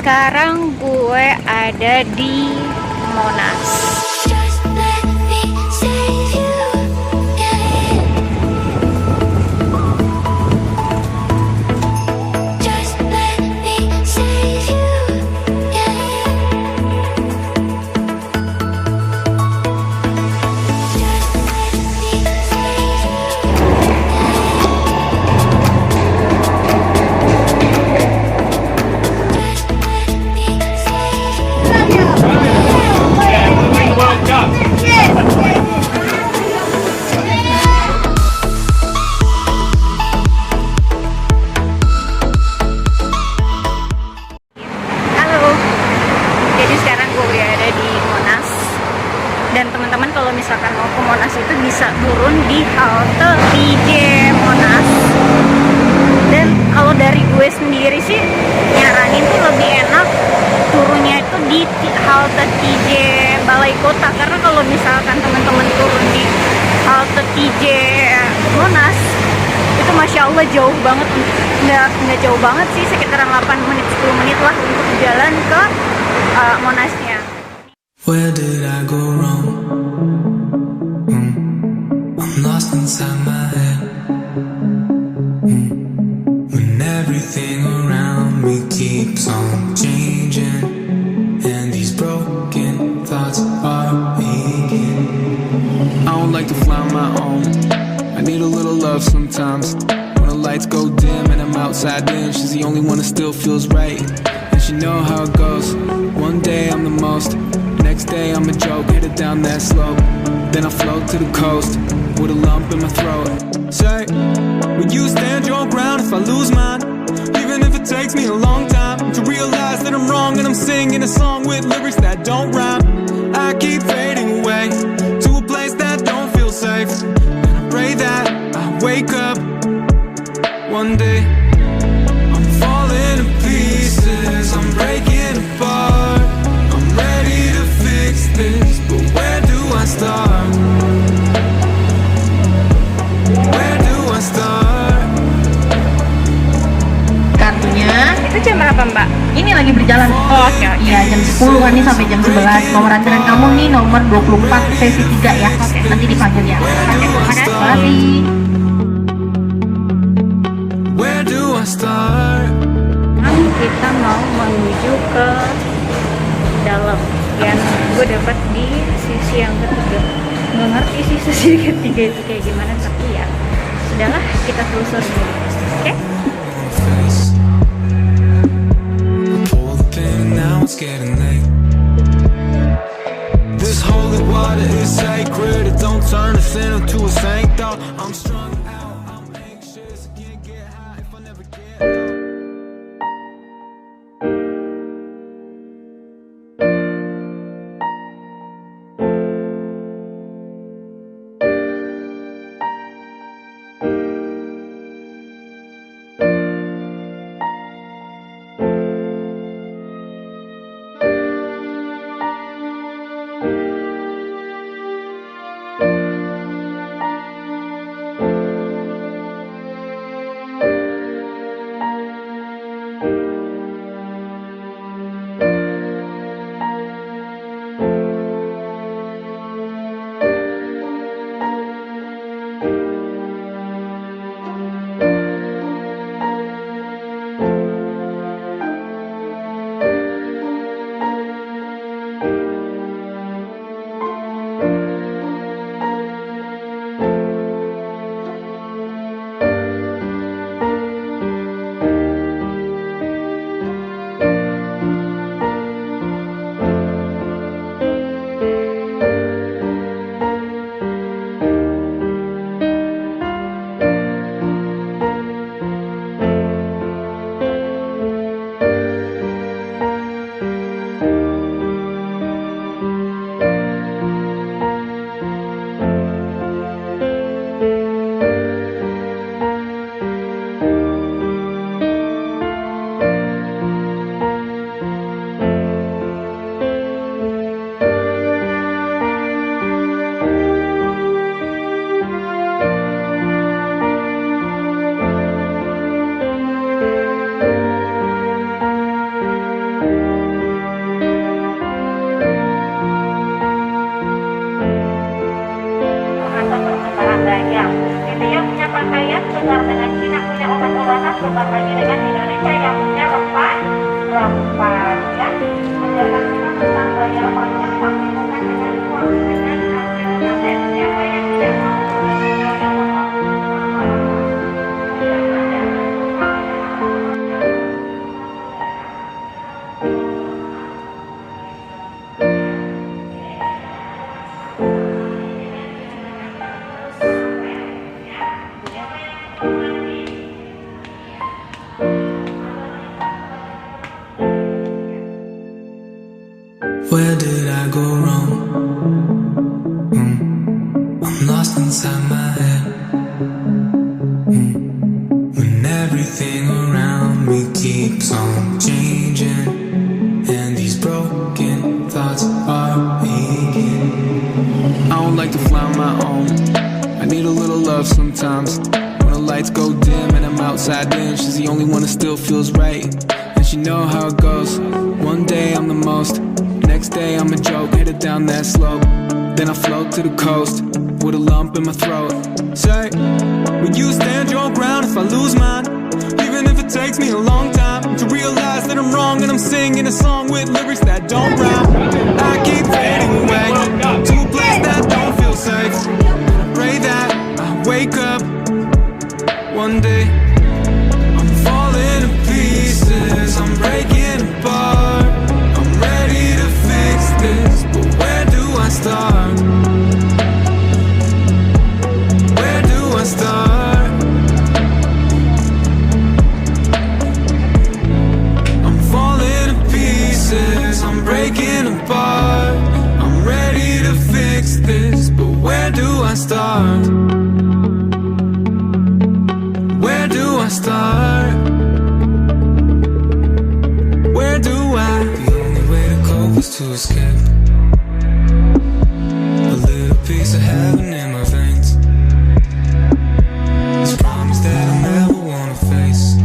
Sekarang gue ada di Monas. Dan teman-teman kalau misalkan mau ke Monas itu bisa turun di halte TJ Monas. Dan kalau dari gue sendiri sih nyaranin tuh lebih enak turunnya itu di halte TJ Balai Kota, karena kalau misalkan teman-teman turun di halte TJ Monas itu masya Allah jauh banget, nggak jauh banget sih, sekitaran 8 menit 10 menit lah untuk jalan ke Monasnya. Where did I go wrong? I'm lost inside my head. When everything around me keeps on changing, and these broken thoughts are aching. I don't like to fly on my own. I need a little love sometimes. When the lights go dim and I'm outside in, she's the only one that still feels right. And she know how it goes. One day I'm the most, next day I'm a joke, headed down that slope. Then I float to the coast, with a lump in my throat. Say, will you stand your ground if I lose mine? Even if it takes me a long time to realize that I'm wrong and I'm singing a song with lyrics that don't rhyme. I keep fading away to a place that don't feel safe, and I pray that I wake up one day. I'm falling to pieces, I'm breaking apart. I'm ready to fix this, but where do I start? Where do I start? Kartunya Itu jam berapa Mbak? ini lagi berjalan. Oh, oke. Iya, jam 10 kan nih sampai jam 11. Nomor antrian kamu nih nomor 24 sesi 3 ya. Oke. Nanti dipanggil ya. Oke, makasih. Mari. Where do I start? Kita mau menuju ke dalam yang gue dapat di sisi yang ketiga. Nggak ngerti sih sisi ketiga itu kayak gimana, tapi ya sudahlah, kita telusuri dulu. Oke? Face. I pull the pin and now it's getting late. This holy water is sacred. It don't turn a sinner to a saint though. I'm strung out, I'm anxious. I can't get high if I never get low. negara dengan Cina punya obat-obatan, bukan lagi dengan Indonesia yang punya rempah ya. Menjelaskan kita tentang gaya konsep tapi bukan dengan uang, dengan hasil siapa yang tidak mau Where did I go wrong? I'm lost inside my head. When everything around me keeps on changing, and these broken thoughts are aching. I don't like to fly on my own. I need a little love sometimes. When the lights go dim and I'm outside in, she's the only one that still feels right. And she know how it goes. One day I'm the most, next day I'm a joke, headed down that slope. Then I float to the coast, with a lump in my throat. Say, will you stand your ground if I lose mine? Even if it takes me a long time to realize that I'm wrong and I'm singing a song with lyrics that don't rhyme. I keep fading away to a place that don't feel safe. And I pray that I wake up one day. I'm falling to pieces, I'm breaking apart. I'm ready to fix this, but where do I start? Where do I start? I'm falling to pieces, I'm breaking apart. I'm ready to fix this, but where do I start? Where do I start? Where do I? The only way to cope is to escape. A little piece of heaven in my veins. This promise that I never wanna face.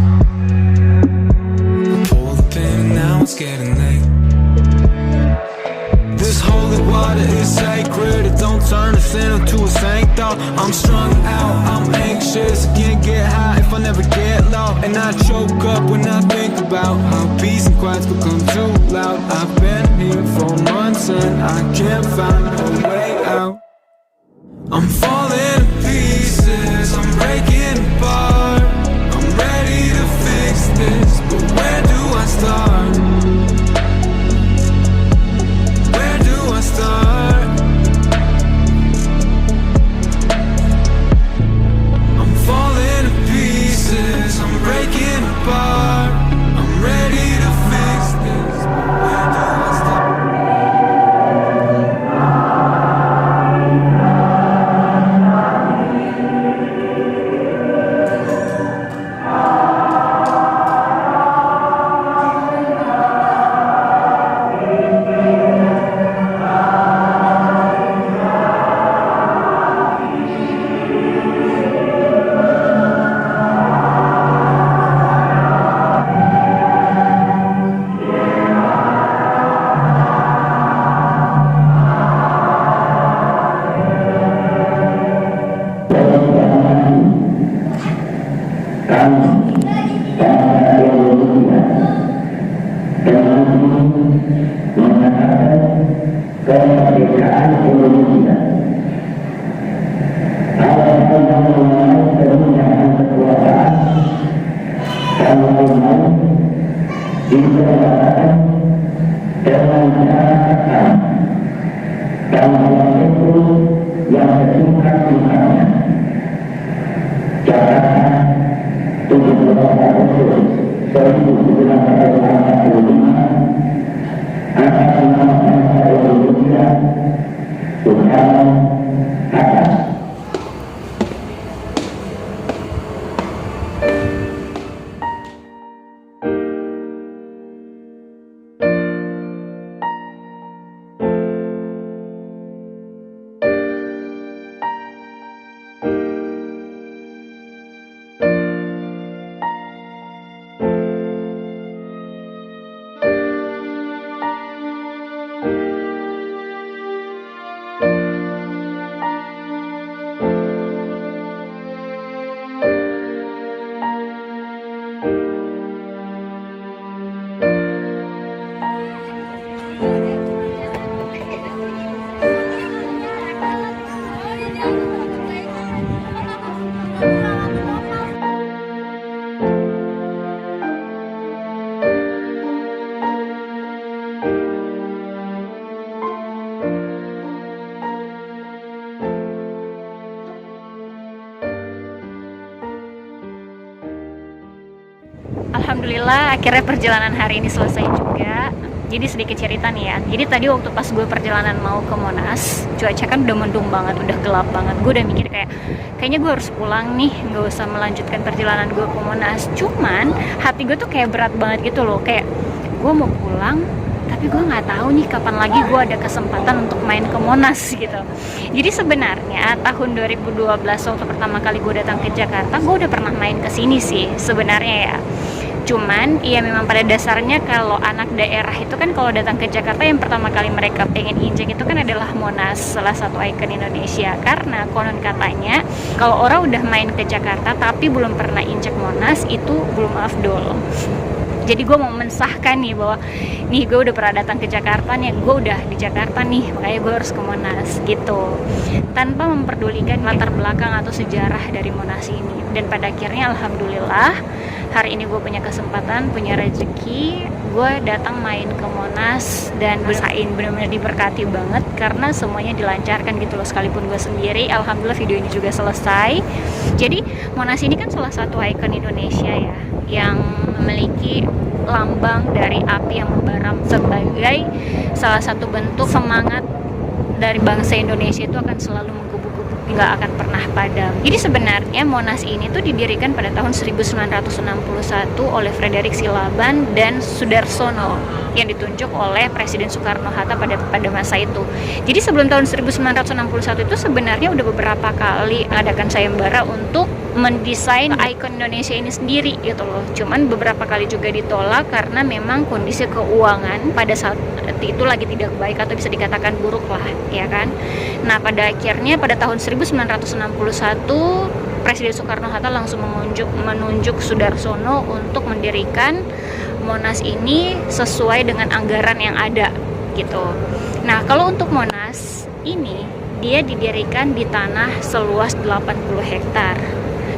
I pull the pin and now it's getting late. This holy water is sacred. It don't turn a sinner to a saint though. I'm strung out, I'm anxious. I can't get high if I never get low. And I choke up when I think about how peace and quiet's become too loud. I've been here for months and I can't find a way out. I'm falling to pieces, I'm breaking apart. I'm ready to fix this, but where do I start? Where do I start? I'm falling to pieces, I'm breaking apart. I'm ready to fix this, but where do I start? kemerdekaan Indonesia. Kalau kita mengenai penggunaan kekuasaan, kalau mau diperlukan dengan cara akal, kalau itu yang sesungguhnya Tuhannya. Jakarta 17 Agustus 1945 atas nama bangsa Indonesia, Soekarno Hatta. Alhamdulillah akhirnya perjalanan hari ini selesai juga. Jadi sedikit cerita nih ya. Jadi tadi waktu pas gue perjalanan mau ke Monas, cuaca kan udah mendung banget, udah gelap banget. Gue udah mikir kayaknya gue harus pulang nih, nggak usah melanjutkan perjalanan gue ke Monas. Cuman hati gue tuh kayak berat banget gitu loh. Kayak gue mau pulang, tapi gue nggak tahu nih kapan lagi gue ada kesempatan untuk main ke Monas gitu. Jadi sebenarnya tahun 2012 waktu pertama kali gue datang ke Jakarta, gue udah pernah main ke sini sih sebenarnya ya. Cuman ya memang pada dasarnya kalau anak daerah itu kan kalau datang ke Jakarta yang pertama kali mereka pengen injek itu kan adalah Monas, salah satu ikon Indonesia. Karena konon katanya kalau orang udah main ke Jakarta tapi belum pernah injek Monas itu belum afdol. Jadi gue mau mensahkan nih bahwa nih gue udah pernah datang ke Jakarta nih, gue udah di Jakarta nih, makanya gue harus ke Monas gitu, tanpa memperdulikan latar belakang atau sejarah dari Monas ini. Dan pada akhirnya alhamdulillah hari ini gue punya kesempatan, punya rezeki, gue datang main ke Monas dan bersain, benar-benar diberkati banget karena semuanya dilancarkan gitu loh. Sekalipun gue sendiri, alhamdulillah video ini juga selesai. Jadi Monas ini kan salah satu ikon Indonesia ya, yang memiliki lambang dari api yang membara sebagai salah satu bentuk semangat dari bangsa Indonesia itu akan selalu mengkubu-kubu, nggak akan pernah padam. Jadi sebenarnya Monas ini tuh didirikan pada tahun 1961 oleh Frederick Silaban dan Sudarsono yang ditunjuk oleh Presiden Soekarno-Hatta pada masa itu. Jadi sebelum tahun 1961 itu sebenarnya udah beberapa kali mengadakan sayembara untuk mendesain ikon Indonesia ini sendiri gitu loh. Cuman beberapa kali juga ditolak karena memang kondisi keuangan pada saat itu lagi tidak baik atau bisa dikatakan buruk lah, ya kan. Nah, pada akhirnya pada tahun 1961 Presiden Soekarno-Hatta langsung menunjuk Sudarsono untuk mendirikan Monas ini sesuai dengan anggaran yang ada gitu. Nah, kalau untuk Monas ini dia didirikan di tanah seluas 80 hektar.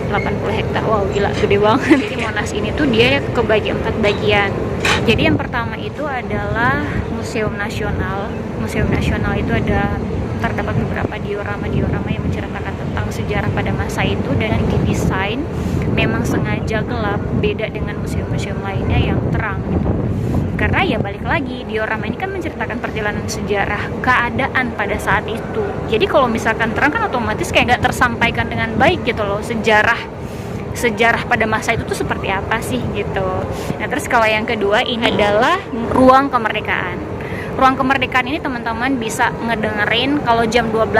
80 hektar, wow gila, gede banget. Jadi Monas ini tuh dia kebagi 4 bagian. Jadi yang pertama itu adalah Museum Nasional. Museum Nasional itu terdapat beberapa diorama yang menceritakan tentang sejarah pada masa itu dan didesain memang sengaja gelap, beda dengan museum-museum lainnya yang terang gitu. Karena ya balik lagi, diorama ini kan menceritakan perjalanan sejarah keadaan pada saat itu. Jadi kalau misalkan terang kan otomatis kayak nggak tersampaikan dengan baik gitu loh, sejarah pada masa itu tuh seperti apa sih gitu. Nah terus kalau yang kedua ini adalah Ruang Kemerdekaan. Ruang Kemerdekaan ini teman-teman bisa ngedengerin kalau jam 12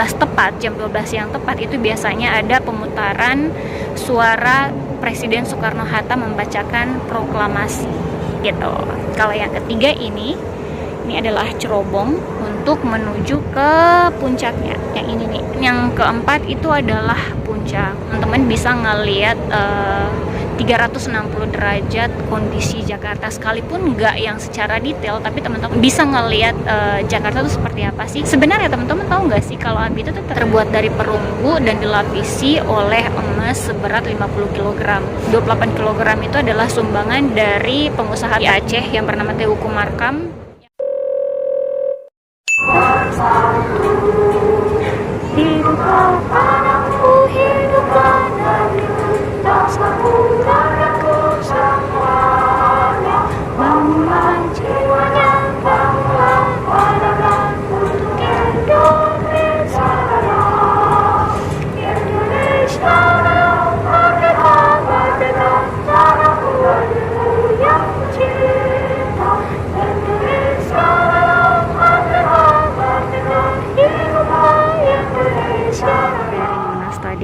yang tepat itu biasanya ada pemutaran suara Presiden Soekarno-Hatta membacakan proklamasi gitu. Kalau yang ketiga ini adalah cerobong untuk menuju ke puncaknya. Yang ini nih. Yang keempat itu adalah puncak. Teman-teman bisa ngelihat 360 derajat kondisi Jakarta, sekalipun nggak yang secara detail, tapi teman-teman bisa ngelihat Jakarta itu seperti apa sih. Sebenarnya teman-teman tahu nggak sih kalau api itu terbuat dari perunggu dan dilapisi oleh emas seberat 50 kg. 28 kg itu adalah sumbangan dari pengusaha di Aceh yang bernama Teuku Markam.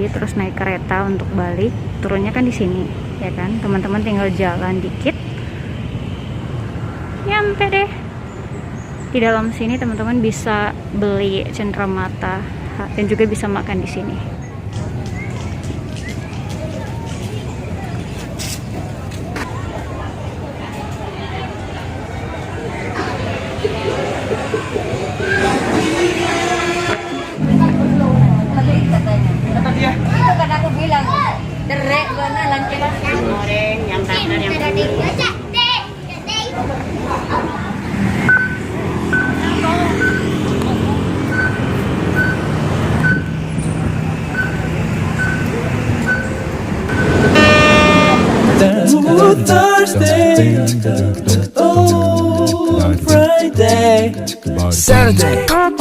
Terus naik kereta untuk balik, turunnya kan di sini ya kan, teman-teman tinggal jalan dikit nyampe deh. Di dalam sini teman-teman bisa beli cenderamata dan juga bisa makan di sini. Derek gana lancar goreng yang bakar yang That's Thursday, oh Friday, Saturday.